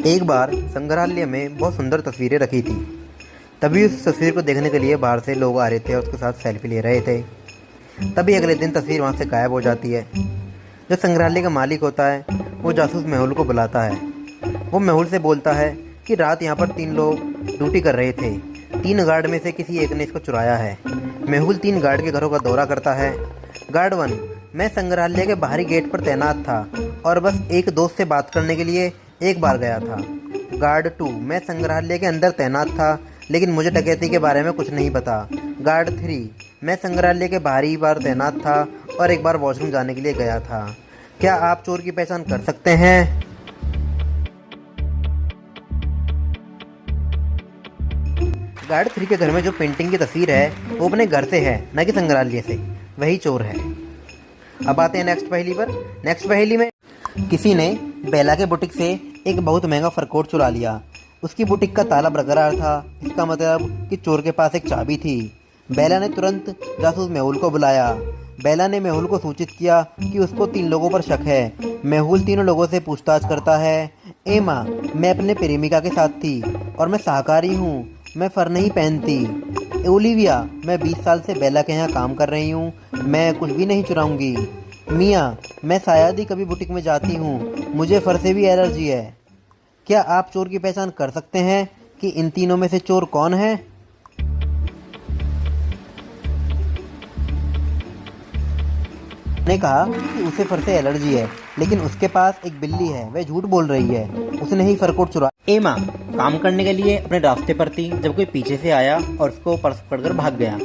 एक बार संग्रहालय में बहुत सुंदर तस्वीरें रखी थी। तभी उस तस्वीर को देखने के लिए बाहर से लोग आ रहे थे और उसके साथ सेल्फी ले रहे थे। तभी अगले दिन तस्वीर वहाँ से गायब हो जाती है। जो संग्रहालय का मालिक होता है वो जासूस मेहुल को बुलाता है। वो मेहुल से बोलता है कि रात यहाँ पर 3 लोग ड्यूटी कर रहे थे। 3 गार्ड में से किसी एक ने इसको चुराया है। मेहुल 3 गार्ड के घरों का दौरा करता है। गार्ड 1, मैं संग्रहालय के बाहरी गेट पर तैनात था और बस एक दोस्त से बात करने के लिए एक बार गया था। गार्ड 2, मैं संग्रहालय के अंदर तैनात था लेकिन मुझे डकैती के बारे में कुछ नहीं पता। गार्ड 3, मैं संग्रहालय के बाहरी बार तैनात था और एक बार वॉशरूम जाने के लिए गया था। क्या आप चोर की पहचान कर सकते हैं? गार्ड 3 के घर में जो पेंटिंग की तस्वीर है वो अपने घर से है, न कि संग्रहालय से। वही चोर है। अब आते हैं नेक्स्ट पहेली पर। नेक्स्ट पहेली में किसी ने बेला के बुटीक से एक बहुत महंगा फर कोट चुरा लिया। उसकी बुटीक का ताला बरकरार था। इसका मतलब कि चोर के पास एक चाबी थी। बेला ने तुरंत जासूस मेहुल को बुलाया। बेला ने मेहुल को सूचित किया कि उसको 3 लोगों पर शक है। मेहुल तीनों लोगों से पूछताछ करता है। एमा, मैं अपने प्रेमिका के साथ थी और मैं शाकाहारी हूँ, मैं फर नहीं पहनती। ओलिविया, मैं 20 साल से बेला के यहाँ काम कर रही हूँ, मैं कुछ भी नहीं चुराऊंगी। मिया, मैं शायद ही कभी बुटीक में जाती हूँ, मुझे फर से भी एलर्जी है। क्या आप चोर की पहचान कर सकते हैं कि इन तीनों में से चोर कौन है? ने कहा कि उसे फर से एलर्जी है लेकिन उसके पास एक बिल्ली है, वह झूठ बोल रही है, उसने ही फर कोट चुरा। एमा काम करने के लिए अपने रास्ते पर थी जब कोई पीछे से आया और उसको पर्स पकड़कर भाग गया।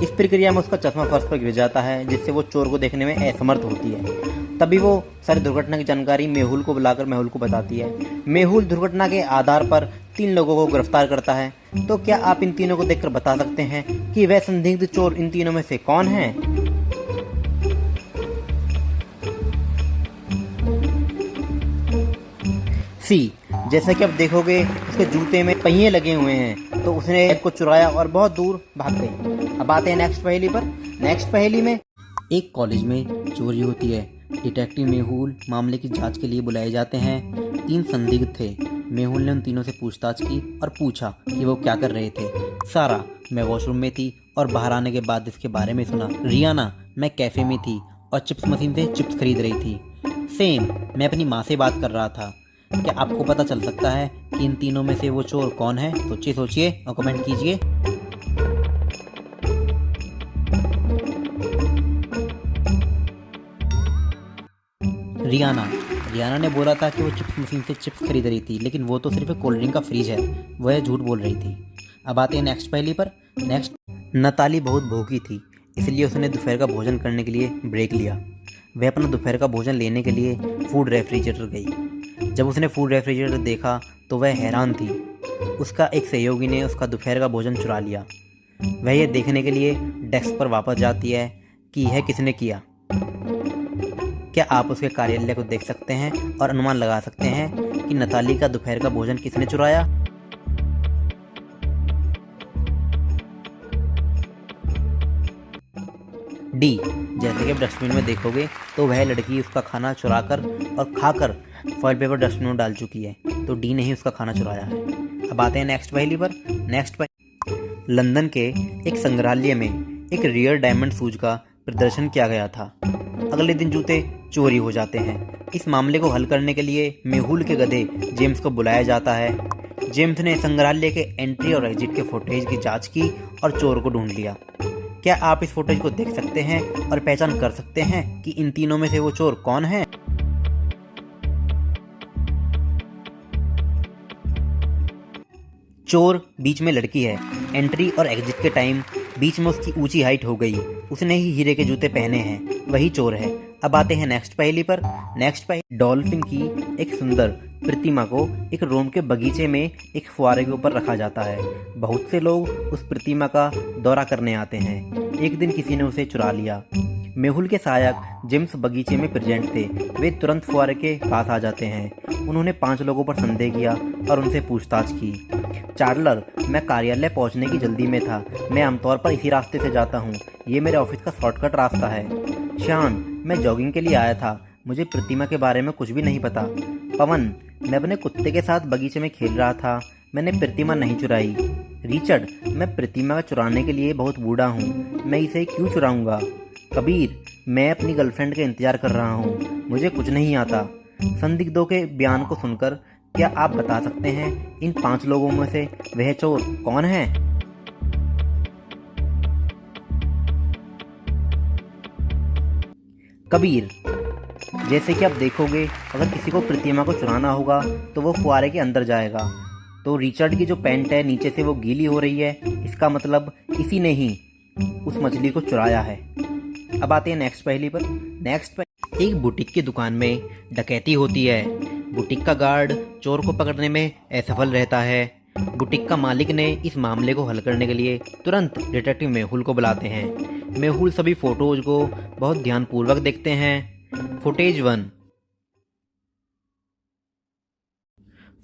इस प्रक्रिया में उसका चश्मा फर्श पर गिर जाता है जिससे वो चोर को देखने में असमर्थ होती है। तभी वो सारी दुर्घटना की जानकारी मेहुल को बुलाकर मेहुल को बताती है। मेहुल दुर्घटना के आधार पर 3 लोगों को गिरफ्तार करता है। तो क्या आप इन तीनों को देखकर बता सकते हैं कि वह संदिग्ध चोर इन तीनों में से कौन है? सी, जैसा कि आप देखोगे उसके जूते में पहिए लगे हुए हैं, तो उसने एक को चुराया और बहुत दूर भाग गई। अब आते हैं नेक्स्ट पहेली पर। नेक्स्ट पहेली में एक कॉलेज में चोरी होती है। डिटेक्टिव मेहुल मामले की जांच के लिए बुलाए जाते हैं। 3 संदिग्ध थे। मेहुल ने उन तीनों से पूछताछ की और पूछा कि वो क्या कर रहे थे। सारा, मैं वॉशरूम में थी और बाहर आने के बाद इसके बारे में सुना। रियाना, मैं कैफे में थी और चिप्स मशीन से चिप्स खरीद रही थी। सेम, मैं अपनी माँ से बात कर रहा था। क्या आपको पता चल सकता है कि इन तीनों में से वो चोर कौन है? सोचिए और कमेंट कीजिए। रियाना ने बोला था कि वो चिप्स मशीन से चिप्स खरीद रही थी लेकिन वो तो सिर्फ एक कोल्ड ड्रिंक का फ्रिज है, वह झूठ बोल रही थी। अब आते हैं नेक्स्ट पहेली पर। नेक्स्ट, नताली बहुत भूखी थी इसलिए उसने दोपहर का भोजन करने के लिए ब्रेक लिया। वह अपना दोपहर का भोजन लेने के लिए फूड रेफ्रिजरेटर गई। जब उसने फूड रेफ्रिजरेटर देखा तो वह हैरान थी। उसका एक सहयोगी ने उसका दोपहर का भोजन चुरा लिया। वह यह देखने के लिए डेस्क पर वापस जाती है कि यह किसने किया। क्या आप उसके कार्यालय को देख सकते हैं और अनुमान लगा सकते हैं कि नताली का दोपहर का भोजन किसने चुराया? डी, जैसे कि आप डस्टबिन में देखोगे तो वह लड़की उसका खाना चुराकर और खाकर फॉइल पेपर डस्टबिन में डाल चुकी है, तो डी ने ही उसका खाना चुराया है। अब आते हैं नेक्स्ट पहेली पर। नेक्स्ट पहेली, लंदन के एक संग्रहालय में एक रियल डायमंड शूज का प्रदर्शन किया गया था। अगले दिन जूते चोरी हो जाते हैं। इस मामले को हल करने के लिए मेहुल के गधे जेम्स को बुलाया जाता है। जेम्स ने संग्रहालय के एंट्री और एग्जिट के फुटेज की जांच की और चोर को ढूंढ लिया। क्या आप इस फुटेज को देख सकते हैं और पहचान कर सकते हैं कि इन तीनों में से वो चोर कौन है? चोर बीच में लड़की है। एंट्री और एग्जिट के टाइम बीच में उसकी ऊंची हाइट हो गई। उसने ही हीरे के जूते पहने हैं, वही चोर है। अब आते हैं नेक्स्ट पहेली पर। नेक्स्ट पहेली, डॉल्फिन की एक सुंदर प्रतिमा को एक रोम के बगीचे में एक फुआरे के ऊपर रखा जाता है। बहुत से लोग उस प्रतिमा का दौरा करने आते हैं। एक दिन किसी ने उसे चुरा लिया। मेहुल के सहायक जेम्स बगीचे में प्रेजेंट थे। वे तुरंत फुआरे के पास आ जाते हैं। उन्होंने 5 लोगों पर संदेह किया और उनसे पूछताछ की। चार्लर, मैं कार्यालय पहुंचने की जल्दी में था। मैं आमतौर पर इसी रास्ते से जाता हूं। ये मेरे ऑफिस का शॉर्टकट रास्ता है। शान, मैं जॉगिंग के लिए आया था। मुझे प्रतिमा के बारे में कुछ भी नहीं पता। पवन, मैं अपने कुत्ते के साथ बगीचे में खेल रहा था। मैंने प्रतिमा नहीं चुराई। रिचर्ड, मैं प्रतिमा चुराने के लिए बहुत बूढ़ा हूँ। मैं इसे क्यों चुराऊंगा? कबीर, मैं अपनी गर्लफ्रेंड का इंतजार कर रहा हूँ। मुझे कुछ नहीं आता। संदिग्धों के बयान को सुनकर क्या आप बता सकते हैं इन 5 लोगों में से वह चोर कौन है? कबीर, जैसे कि आप देखोगे, अगर किसी को प्रतिमा को चुराना होगा तो वो फुआरे के अंदर जाएगा। तो रिचर्ड की जो पैंट है नीचे से वो गीली हो रही है, इसका मतलब इसी ने ही उस मछली को चुराया है। अब आते हैं नेक्स्ट पहेली पर। एक बुटीक की दुकान में डकैती होती है। बुटीक का गार्ड चोर को पकड़ने में असफल रहता है। बुटीक का मालिक ने इस मामले को हल करने के लिए तुरंत डिटेक्टिव मेहुल को बुलाते हैं। मेहुल सभी फोटोज को बहुत ध्यानपूर्वक देखते हैं। Footage 1,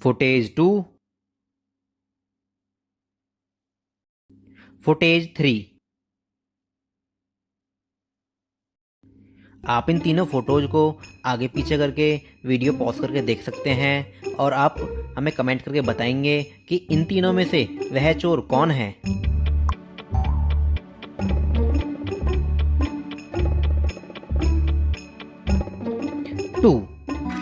footage 2, footage 3। आप इन तीनों फोटोज को आगे पीछे करके वीडियो पॉज करके देख सकते हैं और आप हमें कमेंट करके बताएंगे कि इन तीनों में से वह चोर कौन है। 2,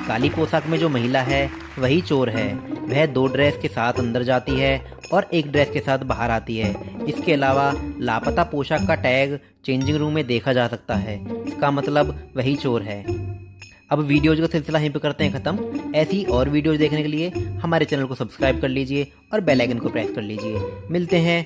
काली पोशाक में जो महिला है वही चोर है। वह 2 ड्रेस के साथ अंदर जाती है और 1 ड्रेस के साथ बाहर आती है। इसके अलावा लापता पोशाक का टैग चेंजिंग रूम में देखा जा सकता है। इसका मतलब वही चोर है। अब वीडियोज का सिलसिला यहीं पे करते हैं ख़त्म। ऐसी और वीडियोज देखने के लिए हमारे चैनल को सब्सक्राइब कर लीजिए और बेल आइकन को प्रेस कर लीजिए। मिलते हैं